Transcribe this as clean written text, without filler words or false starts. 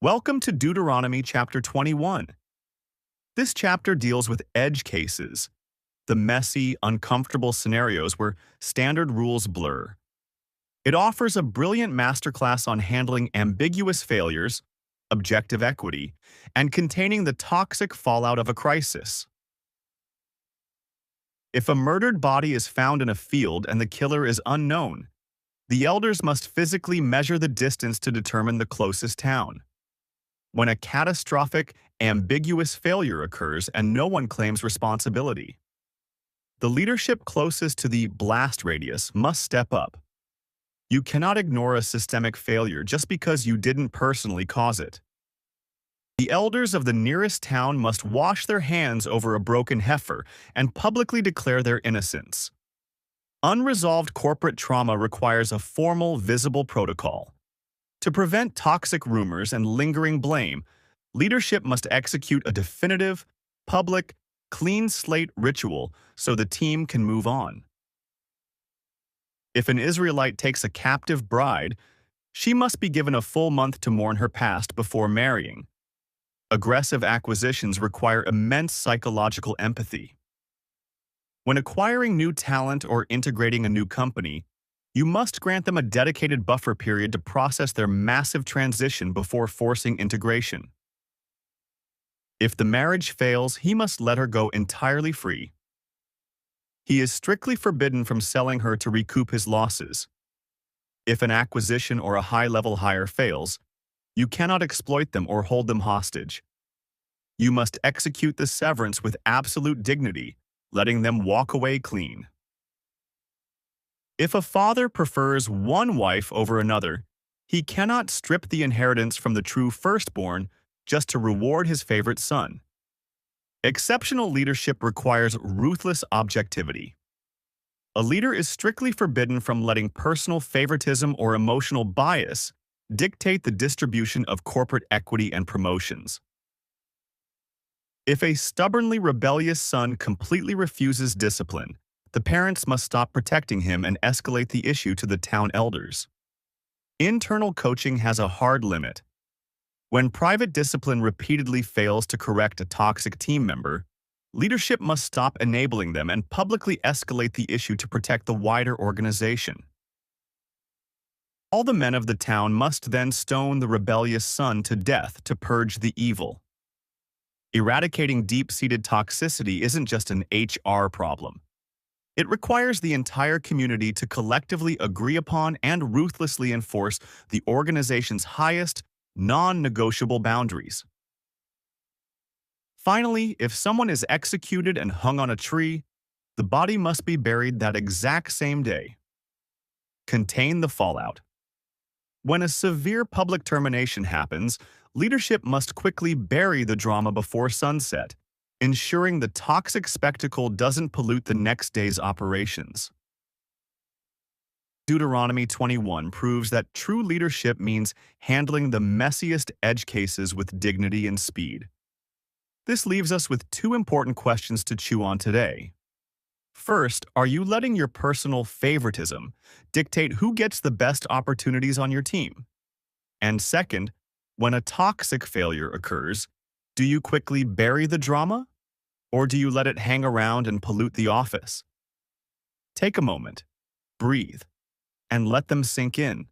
Welcome to Deuteronomy chapter 21. This chapter deals with edge cases, the messy, uncomfortable scenarios where standard rules blur. It offers a brilliant masterclass on handling ambiguous failures, objective equity, and containing the toxic fallout of a crisis. If a murdered body is found in a field and the killer is unknown, the elders must physically measure the distance to determine the closest town. When a catastrophic, ambiguous failure occurs and no one claims responsibility, the leadership closest to the blast radius must step up. You cannot ignore a systemic failure just because you didn't personally cause it. The elders of the nearest town must wash their hands over a broken heifer and publicly declare their innocence. Unresolved corporate trauma requires a formal, visible protocol. To prevent toxic rumors and lingering blame, leadership must execute a definitive, public, clean slate ritual so the team can move on. If an Israelite takes a captive bride, she must be given a full month to mourn her past before marrying. Aggressive acquisitions require immense psychological empathy. When acquiring new talent or integrating a new company, you must grant them a dedicated buffer period to process their massive transition before forcing integration. If the marriage fails, he must let her go entirely free. He is strictly forbidden from selling her to recoup his losses. If an acquisition or a high-level hire fails, you cannot exploit them or hold them hostage. You must execute the severance with absolute dignity, letting them walk away clean. If a father prefers one wife over another, he cannot strip the inheritance from the true firstborn just to reward his favorite son. Exceptional leadership requires ruthless objectivity. A leader is strictly forbidden from letting personal favoritism or emotional bias dictate the distribution of corporate equity and promotions. If a stubbornly rebellious son completely refuses discipline, the parents must stop protecting him and escalate the issue to the town elders. Internal coaching has a hard limit. When private discipline repeatedly fails to correct a toxic team member, leadership must stop enabling them and publicly escalate the issue to protect the wider organization. All the men of the town must then stone the rebellious son to death to purge the evil. Eradicating deep-seated toxicity isn't just an HR problem. It requires the entire community to collectively agree upon and ruthlessly enforce the organization's highest, non-negotiable boundaries. Finally, if someone is executed and hung on a tree, the body must be buried that exact same day. Contain the fallout. When a severe public termination happens, leadership must quickly bury the drama before sunset, ensuring the toxic spectacle doesn't pollute the next day's operations. Deuteronomy 21 proves that true leadership means handling the messiest edge cases with dignity and speed. This leaves us with two important questions to chew on today. First, are you letting your personal favoritism dictate who gets the best opportunities on your team? And second, when a toxic failure occurs, do you quickly bury the drama, or do you let it hang around and pollute the office? Take a moment, breathe, and let them sink in.